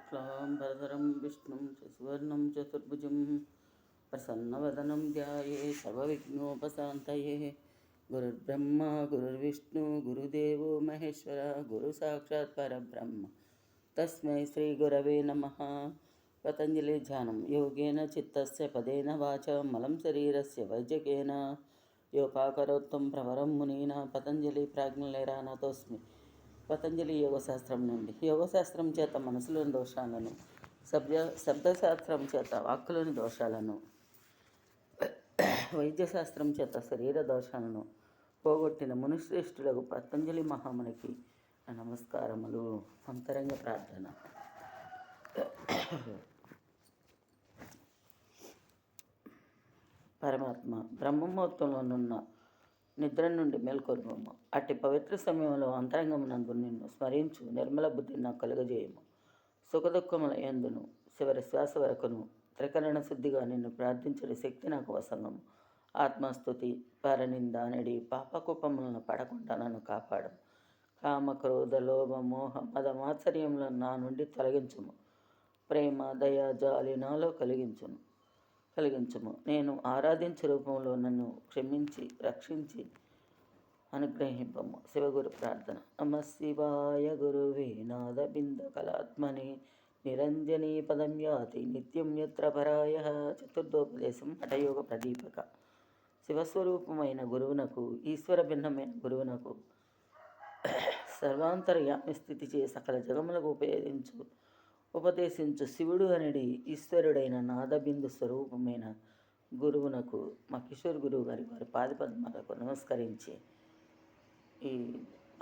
शुक्लाम्बरधरं विष्णुं शशिवर्णं चतुर्भुजं प्रसन्नवदनं ध्याये सर्वविघ्नोपशान्तये। गुरुर्ब्रह्मा गुरुर्विष्णु गुरुदेवो महेश्वर गुरुसाक्षात् परब्रह्म तस्मै श्रीगुरवे नमः। पतञ्जलि ध्यानं योगेन चित्तस्य पदेन वाचा मलं शरीरस्य वैद्यकेन योपाकरोत्तं प्रवरं मुनीना पतञ्जलि प्राज्ञलैरानतोऽस्मि। పతంజలి యోగశాస్త్రం నుండి యోగశాస్త్రం చేత మనసులోని దోషాలను, శబ్దశాస్త్రం చేత వాక్కులోని దోషాలను, వైద్యశాస్త్రం చేత శరీర దోషాలను పోగొట్టిన మునిశ్రేష్ఠులకు పతంజలి మహామునికి నమస్కారములు. అంతరంగ ప్రార్థన. పరమాత్మ బ్రహ్మముహూర్తంలోనున్న నిద్ర నుండి మేల్కొల్వము. అట్టి పవిత్ర సమయంలో అంతరంగమునందు నిన్ను స్మరించు నిర్మల బుద్ధి నాకు కలుగజేయము. సుఖదుఖముల యందును చివరి శ్వాస వరకును త్రికరణ శుద్ధిగా నిన్ను ప్రార్థించే శక్తి నాకు వసంగము. ఆత్మస్థుతి పరనింద నడి పాపకూపములను పడకుండా నన్ను కాపాడము. కామ క్రోధ లోభ మోహ మద మాత్సర్యములను నా నుండి తొలగించుము. ప్రేమ దయ జాలి నాలో కలిగించుము. నేను ఆరాధించే రూపంలో నన్ను క్షమించి రక్షించి అనుగ్రహింపము. శివగురు ప్రార్థన. నమ శివాయ గురువే నాద బింద కళాత్మనే నిరంజనీ పదం యాతి నిత్యం యత్ర పరాయ. చతుర్థోపదేశం హఠయోగ ప్రదీపక. శివస్వరూపమైన గురువునకు, ఈశ్వర భిన్నమైన గురువునకు, సర్వాంతర్యామి స్థితి చే సకల జగములకు ఉపదేశించు శివుడు అనేది ఈశ్వరుడైన నాదబిందు స్వరూపమైన గురువునకు మా కిషోర్ గురువు గారి వారి పాదపద్మాలకు నమస్కరించి ఈ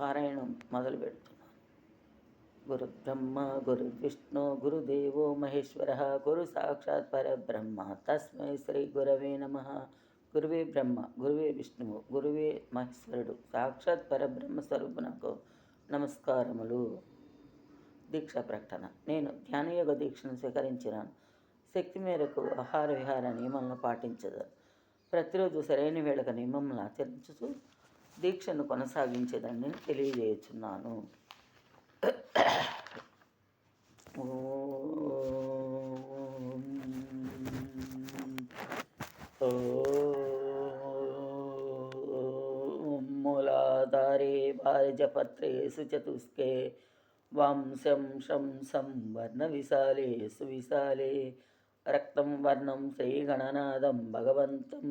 పారాయణం మొదలు పెడుతున్నాను. గురు బ్రహ్మ గురు విష్ణు గురుదేవో మహేశ్వర గురు సాక్షాత్ పరబ్రహ్మ తస్మై శ్రీ గురవే నమ. గురువే బ్రహ్మ గురువే విష్ణువు గురువే మహేశ్వరుడు సాక్షాత్ పరబ్రహ్మ స్వరూపునకు నమస్కారములు. దీక్ష ప్రకటన. నేను ధ్యానయోగ దీక్షను స్వీకరించినాను. శక్తి మేరకు ఆహార విహార నియమాలను పాటించదు. ప్రతిరోజు సరైన వేళకు నియమములను ఆచరించుతూ దీక్షను కొనసాగించేదని తెలియజేయుచున్నాను. మూలాధారే వారిజపత్రే సుచతుష్కే వాంశం శంసం వర్ణ విశాలే సువిశాలే రక్తం వర్ణం శ్రీగణనాథం భగవంతం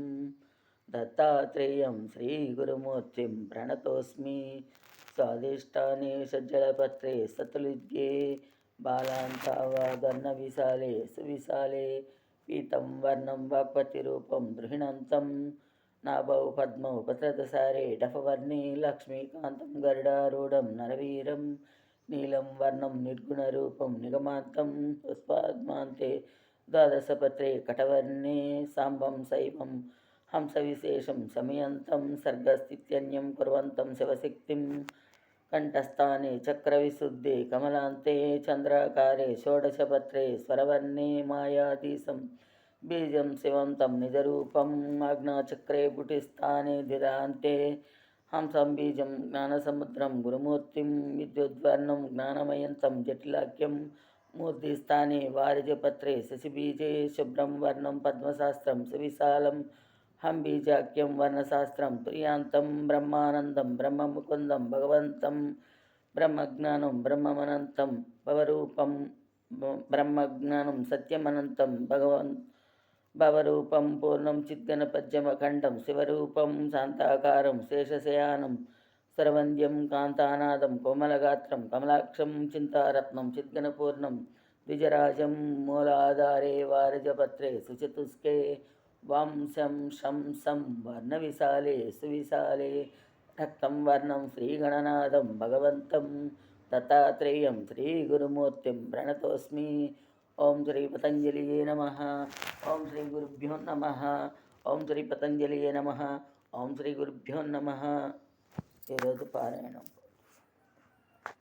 దత్తాత్రేయం శ్రీగురుమూర్తిం ప్రణతోస్మి. స్వాదిష్టానే సజ్జలపత్రే సతులిద్గే బాలాంతావాదర్ణ విశాలే సువిశాలే పీతం వర్ణం వాక్పతిరూపం దృహిణంతం నాభౌ పద్మౌ పత్రదసారే డఫవర్ణే లక్ష్మీకాంతం గరుడారూఢం నరవీరం నీలం వర్ణం నిర్గుణరూపం నిగమాంతం పుష్పాద్మాంతే ద్వాదశపత్రే కటవర్ణే సాంబం శైవం హంసవిశేషం సమయంతం సర్గస్థిత్యన్యం కుర్వంతం శివశక్తిం కంఠస్థానే చక్రవిశుద్ధే కమలాంతే చంద్రాకారే షోడశపత్రే స్వరవర్ణే మాయాధీశం బీజం శివం తం నిజరూపం ఆజ్ఞాచక్రే పుటిస్థానే ధిరాంతే హంసం బీజం జ్ఞానసముద్రం గురుమూర్తిం విద్యుద్వర్ణం జ్ఞానమయంతం జటిలాఖ్యం మూర్తిస్థానే వారిజపత్రే శశిబీజే శుభ్రం వర్ణం పద్మశాస్త్రం సువిశాలం హం బీజాఖ్యం వర్ణశాస్త్రం తుర్యాంతం బ్రహ్మానందం బ్రహ్మముకుందం భగవంతం బ్రహ్మజ్ఞానం బ్రహ్మమనంతం భవరూపం బ్రహ్మజ్ఞానం సత్యమనంతం భవరూపం పూర్ణం చిద్గణపద్యమఖండం శివరూపం శాంతాకారం శేషశయానం సర్వంద్యం కాంతానాదం కోమలగాత్రం కమలాక్షం చింతారత్నం చిద్గణపూర్ణం ద్విజరాజం మూలాధారే వారిజపత్రే సుచతుష్కే వాంశం శంసం వర్ణ విశాలే సువిశాలే రక్తం వర్ణం శ్రీగణనాథం భగవంతం దత్తాత్రేయం శ్రీగురుమూర్తిం ప్రణతోస్మి. ఓం శ్రీ పతంజలియే నమః. ఓం శ్రీ గురుభ్యో నమః. ఓం శ్రీ పతంజలియే నమః. ఓం శ్రీ గురుభ్యో నమః. ఈరోజు పారాయణం.